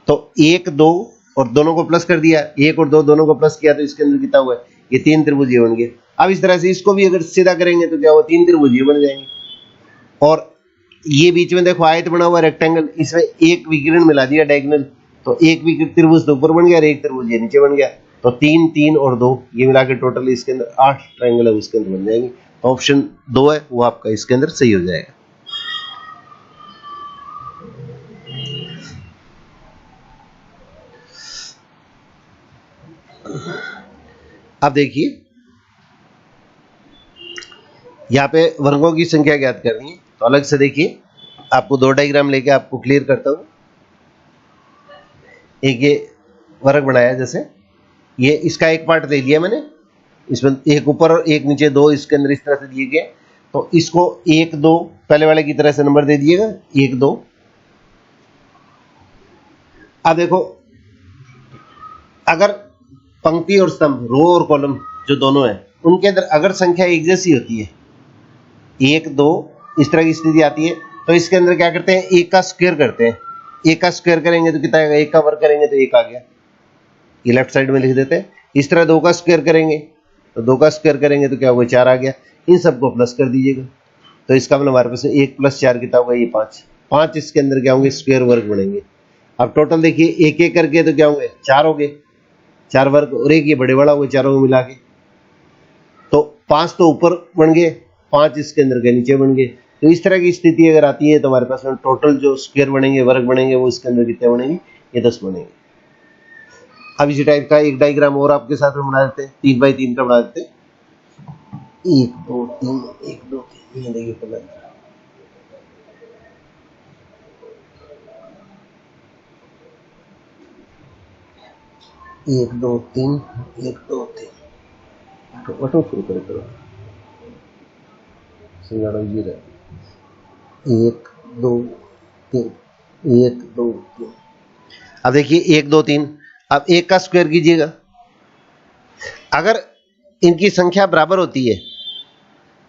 तो 1 2 और दोनों को प्लस कर दिया, 1 और 2 दोनों को प्लस किया, तो इसके अंदर कितना हुआ है, ये 3 त्रिभुज बन गए। अब इस तरह से इसको भी अगर सीधा करेंगे तो क्या हुआ, 3 त्रिभुज बन जाएंगे। और ये बीच में देखो आयत बना हुआ रेक्टेंगल, इसमें एक विकिरण मिला दिया डायगोनल, तो एक विकिरण त्रिभुज तो ऊपर बन गया और एक त्रिभुज ये नीचे बन गया। तो 3 3 और 2 ये मिला के टोटल इसके अंदर 8 ट्राइंगल है उसके अंदर बन जाएंगे। तो ऑप्शन 2 है वो आपका इसके अंदर सही हो जाएगा। अब देखिए यहाँ पे वर्गों की संख्या ज्ञात करनी है, तो अलग से देखिए आपको 2 डायग्राम लेके आपको क्लियर करता हूँ। एक ये वर्ग बनाया, जैसे ये इसका एक पार्ट ले लिया मैंने, इसमें एक ऊपर और एक नीचे 2 इसके अंदर इस तरह से दिए गए, तो इसको 1 2 पहले वाले की तरह से नंबर दे दिएगा 1 2। अब देखो अगर पंक्ति और स्तंभ, रो और कॉलम जो दोनों है, उनके अंदर अगर संख्या एक जैसी होती है, 1 2 इस तरह की स्थिति आती है, तो इसके अंदर क्या करते हैं, 1 का स्क्वायर करते हैं। 1 का स्क्वायर करेंगे तो कितना आएगा, 1 का वर्ग करेंगे तो 1 आ गया, ये लेफ्ट साइड में लिख देते हैं। इस तरह 2 का स्क्वायर करेंगे तो 2 का स्क्वायर करेंगे तो क्या होगा, 4 आ गया। इन सबको प्लस कर दीजिएगा, तो इसका मतलब हमारे पास 1 + 4 कितना होगा, ये 5। 5 इसके अंदर क्या होंगे, स्क्वायर वर्ग बनेंगे। अब टोटल देखिए एक एक करके तो क्या होंगे, 4 हो गए, 4 वर्ग, और एक ये बड़े वाला हुआ, चारों को मिला के तो 5 तो ऊपर बन गए, 5 इसके अंदर के नीचे बन गए। तो इस तरह की स्थिति अगर आती है तो हमारे पास में टोटल जो स्क्वायर बनेंगे, वर्ग बनेंगे, वो इसके अंदर कितने बनेंगे, ये 10 बनेंगे। अब इसी टाइप का एक डायग्राम और आपके साथ में बना देते हैं, 3 बाई 3 का बना देते हैं। 1 2 3 1 2 3, ये देखिए पहले 1 2 3 1 2 3, ऑटो शुरू करो, समझाना ये रहा, 1 2 3 1 2 3। अब देखिए 1 2 3, अब 1 का स्क्वायर कीजिएगा। अगर इनकी संख्या बराबर होती है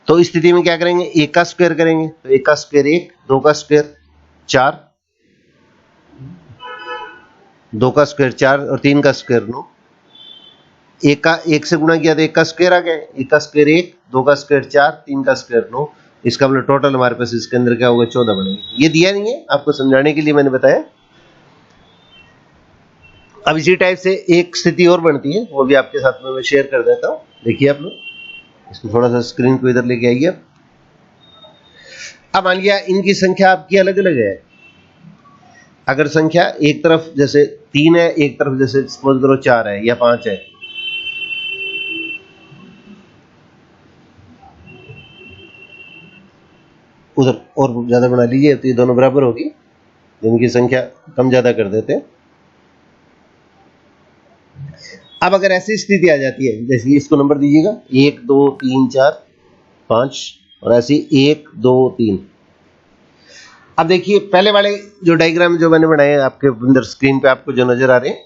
तो इस स्थिति में क्या करेंगे, 1 का स्क्वायर करेंगे, तो 1 का स्क्वायर 1, 2 का स्क्वायर 4, 2 का स्क्वायर 4 और 3 का स्क्वायर 9। 1 का 1 से गुणा किया तो 1 का स्क्वायर आ गया, 1 का स्क्वायर 1, 2 का स्क्वायर 4, 3 का स्क्वायर 9। इसका मतलब टोटल हमारे पास इसके अंदर क्या होगा, 14 बनेंगे। ये दिया नहीं है, आपको समझाने के लिए मैंने बताया। अब इसी टाइप से एक स्थिति और बनती है, वो भी आपके साथ में मैं शेयर कर देता हूँ। देखिए आप लोग, इसको थोड़ा सा स्क्रीन को इधर लेके आइए। अब मान लिया इनकी संख्या आपकी अलग अलग है। अगर संख्या एक तरफ जैसे 3 है, एक तरफ जैसे सपोज करो 4 है या 5 है, उधर और ज्यादा बना लीजिए तो ये दोनों बराबर होगी, इनकी संख्या कम ज्यादा कर देते हैं। अब अगर ऐसी स्थिति आ जाती है, जैसे इसको नंबर दीजिएगा 1 2 3 4 5 और ऐसी 1 2 3। अब देखिए पहले वाले जो डायग्राम जो मैंने बनाए आपके अंदर स्क्रीन पे आपको जो नजर आ रहे हैं,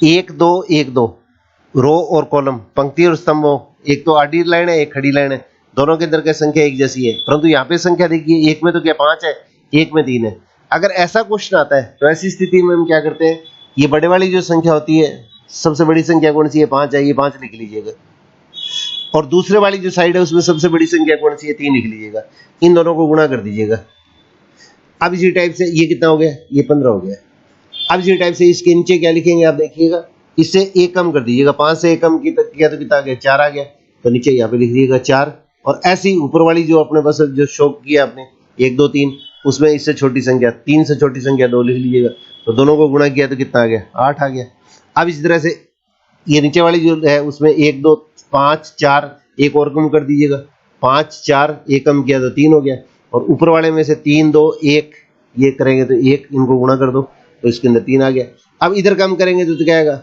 1 2 1 2 रो और कॉलम, पंक्ति और स्तंभों, एक तो आडी लाइन है, एक खड़ी लाइन है, दोनों के अंदर की संख्या एक जैसी है, परंतु यहाँ पे संख्या देखिए, एक में तो क्या 5 है, एक में 3 है। अगर ऐसा क्वेश्चन आता है तो ऐसी स्थिति में हम क्या करते हैं, ये बड़े वाली जो संख्या होती है, सबसे बड़ी संख्या कौन सी है, 5 है, ये 5 लिख लीजिएगा। और दूसरे वाली जो साइड है उसमें सबसे बड़ी संख्या कौन सी है, 3 लिख लीजिएगा। इन दोनों को गुणा कर दीजिएगा। अब इसी टाइप से ये कितना हो गया, ये 15 हो गया। अब इसी टाइप से इसके नीचे क्या लिखेंगे आप देखिएगा, इससे एक कम कर दीजिएगा, 5 से एक कम किया तो कितना आ गया, 4 आ गया, तो नीचे यहाँ पे लिख दीजिएगा 4। और ऐसी ऊपर वाली जो अपने पास जो शो किया आपने 1 2 3, उसमें इससे छोटी संख्या 3 से छोटी संख्या 2 लिख लीजिएगा, तो दोनों को गुणा किया तो कितना आ गया 8 आ गया। अब इस तरह से ये नीचे वाली जो है उसमें 1 2 5 4 एक और कम कर दीजिएगा, 5 4 एक कम किया तो 3 हो गया, और ऊपर वाले में से 3 2 1 ये करेंगे तो 1, इनको गुणा कर दो तो इसके अंदर 3 आ गया। अब इधर कम करेंगे तो क्या आएगा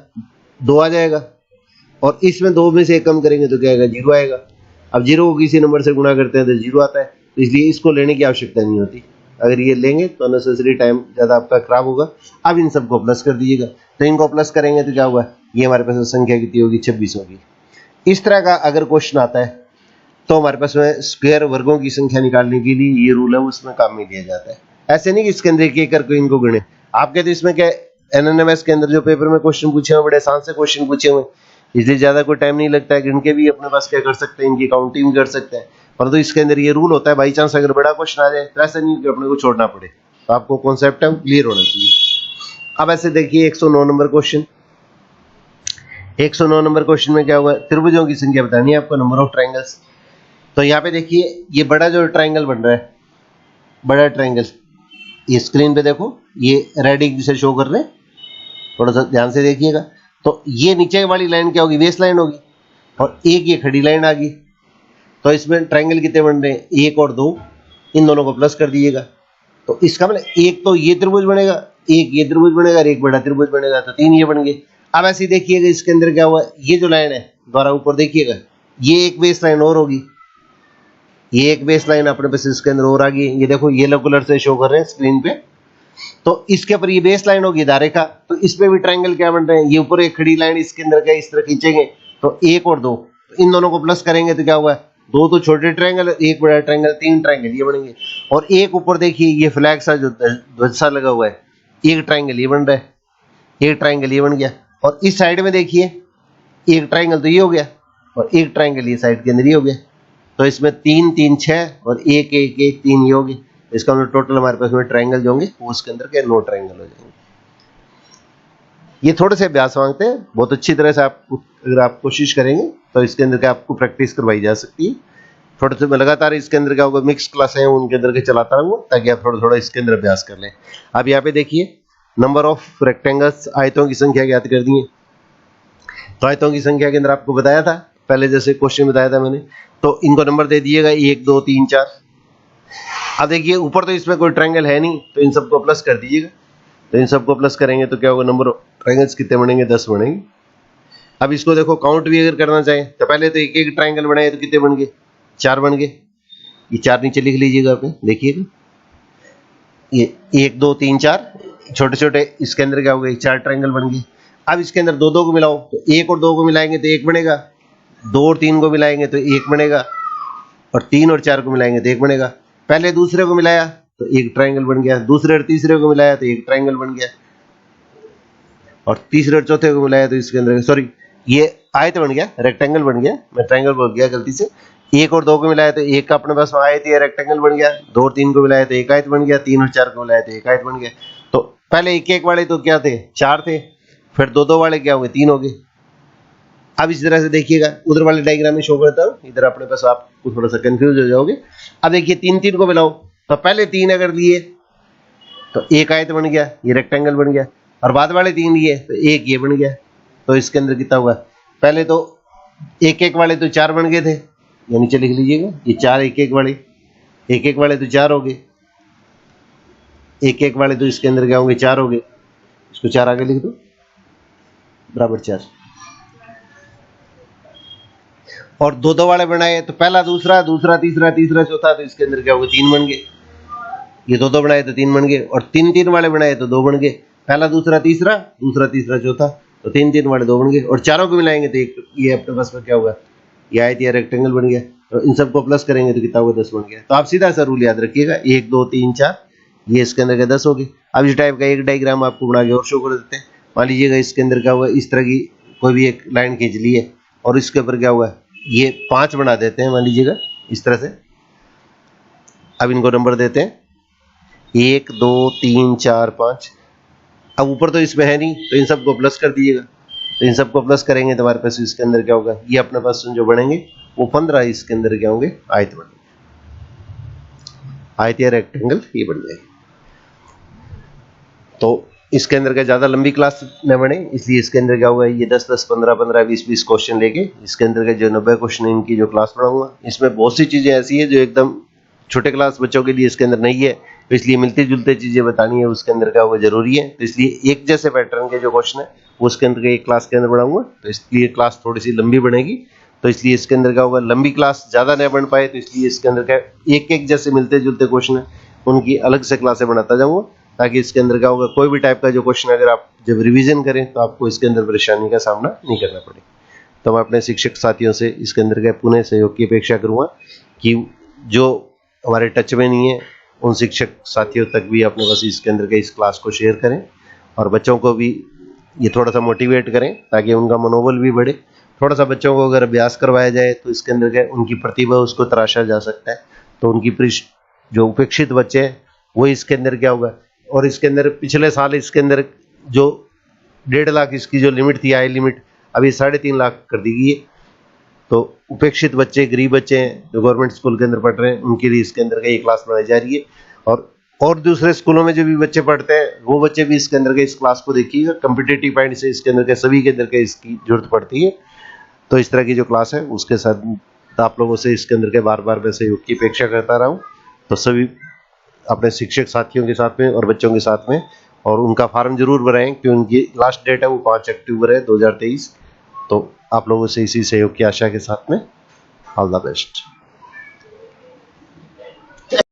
2 आ जाएगा, और इसमें 2 में से 1 कम करेंगे तो क्या आएगा 0 आएगा। अब 0 को किसी नंबर से गुणा करते हैं तो 0 आता है, तो इसलिए इसको लेने की आवश्यकता नहीं होती। अगर ये लेंगे तो अननेसेसरी टाइम ज़्यादा आपका खराब होगा। अब इन सबको प्लस कर दीजिएगा, तो इनको प्लस करेंगे तो क्या होगा, ये हमारे पास संख्या कितनी होगी 26 होगी। इस तरह का अगर क्वेश्चन आता है तो हमारे पास में स्क्वायर वर्गों की संख्या निकालने के लिए ये रूल है उसमें काम में लिया जाता है। ऐसे नहीं कि इसके अंदर एक करके इनको गिने। आपके तो इसमें क्या एनएनएमएस के अंदर जो पेपर में क्वेश्चन पूछे हुए बड़े आसान से क्वेश्चन पूछे हुए, इसलिए ज्यादा कोई टाइम नहीं लगता है, गिन के भी अपने पास क्या कर सकते हैं, इनकी काउंटिंग कर सकते हैं। परंतु इसके अंदर ये रूल होता है बाई चांस अगर बड़ा क्वेश्चन आ जाए तो ऐसा नहीं कि अपने को छोड़ना पड़े, तो आपको कॉन्सेप्ट है क्लियर होना चाहिए। अब ऐसे देखिए 109 नंबर क्वेश्चन, 109 नंबर क्वेश्चन में क्या हुआ, त्रिभुजों की संख्या बतानी है आपको, नंबर ऑफ ट्रायंगल्स। तो यहाँ पे देखिए ये बड़ा जो ट्रायंगल बन रहा है, बड़ा ट्रायंगल, ये स्क्रीन पे देखो ये रेड इंक से शो कर रहे हैं, थोड़ा सा ध्यान से देखिएगा। तो ये नीचे वाली लाइन क्या होगी, बेस लाइन होगी, और एक ये खड़ी लाइन आ गई। तो इसमें ट्रायंगल कितने बन रहे हैं 1 और 2, इन दोनों को प्लस कर दीजिएगा। तो इसका मतलब एक तो ये त्रिभुज बनेगा, एक ये त्रिभुज बनेगा और एक बड़ा त्रिभुज बनेगा, तो 3 ये बन गए। अब ऐसे ही देखिएगा इसके अंदर क्या हुआ, ये जो लाइन है द्वारा ऊपर देखिएगा, ये एक बेस लाइन और होगी, ये एक बेस लाइन अपने पास इसके अंदर और आ गई। ये देखो येलो कलर से शो कर रहे हैं स्क्रीन पे, तो इसके ऊपर ये बेस लाइन होगी धारे का। तो इसमें भी ट्रायंगल क्या बन रहे हैं, ये ऊपर एक खड़ी लाइन इसके अंदर क्या इस तरह खींचेंगे, तो 1 और 2, तो इन दोनों को प्लस करेंगे तो क्या हुआ, 2 तो छोटे ट्रायंगल, एक बड़ा ट्रायंगल, 3 ट्रायंगल ये बनेंगे। और एक ऊपर देखिए ये फ्लैग सा जो ध्वज सा लगा हुआ है, एक ट्रायंगल ये बन रहा है, एक ट्रायंगल ये बन गया। और इस साइड में देखिए एक ट्रायंगल तो ये हो गया, और एक ट्रायंगल ये साइड के अंदर ये हो गया। तो इसमें 3 3 6 और 1 1 1 3 ये होगी। इसका मतलब टोटल हमारे पास में ट्रायंगल जो होंगे वो उसके अंदर के 9 ट्रायंगल हो जाएंगे। ये थोड़े से अभ्यास मांगते हैं, बहुत अच्छी तरह से आप अगर आप कोशिश करेंगे तो इसके अंदर क्या आपको प्रैक्टिस करवाई जा सकती है। थोड़े से मैं लगातार इसके अंदर क्या होगा, मिक्स क्लास है उनके अंदर के चलाता रहूंगा ताकि आप थोड़ा थोड़ा इसके अंदर अभ्यास कर लें। अब यहाँ पे देखिए नंबर ऑफ रेक्टेंगल्स, आयतों की संख्या ज्ञात कर दी है। तो आयतों की संख्या के अंदर आपको बताया था पहले, जैसे क्वेश्चन बताया था मैंने, तो इनको नंबर दे दिएगा 1 2 3 4। अब देखिए ऊपर तो इसमें कोई ट्रायंगल है नहीं, तो इन सबको प्लस कर दीजिएगा। तो इन सबको प्लस करेंगे तो क्या होगा, नंबर ऑफ ट्रायंगल्स कितने बनेंगे, 10 बनेंगे। अब इसको देखो काउंट भी अगर करना चाहें तो पहले तो एक एक ट्रायंगल बनाए तो कितने बन गए, 4 बन गए। ये 4 नीचे लिख लीजिएगा आपने, देखिएगा ये 1 2 3 4 छोटे छोटे, इसके अंदर क्या हो गए 4 ट्रायंगल बन गए। अब इसके अंदर 2 2 को मिलाओ, तो 1 और 2 को मिलाएंगे तो 1 बनेगा, 2 और 3 को मिलाएंगे तो 1 बनेगा, और 3 और 4 को मिलाएंगे तो 1 बनेगा। पहले दूसरे को मिलाया तो एक ट्रायंगल बन गया, दूसरे और तीसरे को मिलाया तो एक ट्रायंगल बन गया, और तीसरे और चौथे को मिलाया तो इसके अंदर सॉरी ये आयत बन गया, रेक्टेंगल बन गया, मैं ट्रायंगल बोल गया गलती से। 1 और 2 को मिलाया तो एक का अपने पास आयत या रेक्टेंगल बन गया, 2 और 3 को मिलाया तो एक आयत बन गया, 3 और 4 को मिलाया तो एक आयत बन गया। तो पहले एक एक वाले तो क्या थे 4 थे, फिर 2 2 वाले क्या हो गए 3 हो गए। अब इस तरह से देखिएगा, उधर वाले डायग्राम में शो करता हूं, इधर अपने पास आपको थोड़ा सा कंफ्यूज हो जाओगे। अब देखिए 3 3 को मिलाओ, तो पहले 3 अगर लिए तो एक आयत बन गया, ये रेक्टेंगल बन गया, और बाद वाले 3 लिए तो एक ये बन गया। तो इसके अंदर कितना हुआ, पहले तो एक एक वाले तो 4 बन गए थे, ये नीचे लिख लीजिएगा, ये 4 एक एक वाले तो 4 हो गए, एक एक वाले तो इसके अंदर क्या होंगे 4 हो गए, इसको 4 आगे लिख दो बराबर 4। और 2 2 वाले बनाए तो पहला दूसरा दूसरा तीसरा तीसरा चौथा, तो इसके अंदर क्या होगा 3 बन गए। ये 2 2 बनाए तो 3 बन गए, और 3 3 वाले बनाए तो 2 बन गए, पहला दूसरा तीसरा चौथा, तो 3 3 वाले 2 बन गए, और चारों को मिलाएंगे तो एक ये अपने पास में क्या होगा, ये आयत या रेक्टेंगल बन गया। तो इन सबको प्लस करेंगे तो कितना होगा 10 बन गया। तो आप सीधा सा रूल याद रखिएगा, 1 2 3 4 ये इसके अंदर का 10 हो गए। अब इस टाइप का एक डायग्राम आपको बना के और शो कर देते हैं। मान लीजिएगा इसके अंदर क्या हुआ, इस तरह की कोई भी एक लाइन खींच ली है, और इसके ऊपर क्या हुआ, ये 5 बना देते हैं, मान लीजिएगा इस तरह से। अब इनको नंबर देते हैं 1 2 3 4 5। अब ऊपर तो इसमें है नहीं, तो इन सबको प्लस कर दीजिएगा। तो इन सबको प्लस करेंगे तो हमारे पास इसके अंदर क्या होगा, ये अपने पास जो बनेंगे वो 15 इसके अंदर क्या होंगे आयत बनेंगे। आयत या रेक्टेंगल ये बन जाएगी। तो इसके अंदर क्या ज़्यादा लंबी क्लास न बने, इसलिए इसके अंदर क्या होगा, ये 10-10, 15-15, 20-20 क्वेश्चन लेके इसके अंदर के जो 90 क्वेश्चन है इनकी जो क्लास पढ़ाऊंगा। इसमें बहुत सी चीज़ें ऐसी है जो एकदम छोटे क्लास बच्चों के लिए इसके अंदर नहीं है, तो इसलिए मिलती जुलती चीज़ें बतानी है उसके अंदर क्या होगा जरूरी है। तो इसलिए एक जैसे पैटर्न के जो क्वेश्चन है वो उसके अंदर एक क्लास के अंदर पढ़ाऊंगा, तो इसलिए क्लास थोड़ी सी लंबी बनेगी। तो इसलिए इसके अंदर क्या होगा, लंबी क्लास ज़्यादा न बन पाए, तो इसलिए इसके अंदर क्या एक एक जैसे मिलते जुलते क्वेश्चन है उनकी अलग से क्लासें बनाता जाऊँगा, ताकि इसके अंदर क्या होगा, कोई भी टाइप का जो क्वेश्चन अगर आप जब रिवीजन करें तो आपको इसके अंदर परेशानी का सामना नहीं करना पड़े। तो मैं अपने शिक्षक साथियों से इसके अंदर के पुनः सहयोग की अपेक्षा करूंगा कि जो हमारे टच में नहीं है उन शिक्षक साथियों तक भी अपने बस इसके अंदर के इस क्लास को शेयर करें और बच्चों को भी ये थोड़ा सा मोटिवेट करें ताकि उनका मनोबल भी बढ़े। थोड़ा सा बच्चों को अगर अभ्यास करवाया जाए तो इसके अंदर क्या उनकी प्रतिभा उसको तराशा जा सकता है, तो उनकी जो उपेक्षित बच्चे हैं वो इसके अंदर क्या होगा। और इसके अंदर पिछले साल इसके अंदर जो 1.5 लाख इसकी जो लिमिट थी, आय लिमिट, अभी 3.5 लाख कर दी गई है। तो उपेक्षित बच्चे, गरीब बच्चे हैं जो गवर्नमेंट स्कूल के अंदर पढ़ रहे हैं, उनके लिए इसके अंदर का ये क्लास बनाई जा रही है। और दूसरे स्कूलों में जो भी बच्चे पढ़ते हैं वो बच्चे भी इसके अंदर के इस क्लास को देखिएगा। कम्पिटेटिव पॉइंट से इसके अंदर के सभी के अंदर के इसकी जरूरत पड़ती है। तो इस तरह की जो क्लास है उसके साथ आप लोगों से इसके अंदर के बार बार मैं सहयोग की अपेक्षा करता रहा हूँ। तो सभी अपने शिक्षक साथियों के साथ में और बच्चों के साथ में, और उनका फार्म जरूर भराएं कि उनकी लास्ट डेट है वो 5 अक्टूबर है 2023। तो आप लोगों से इसी सहयोग की आशा के साथ में ऑल द बेस्ट।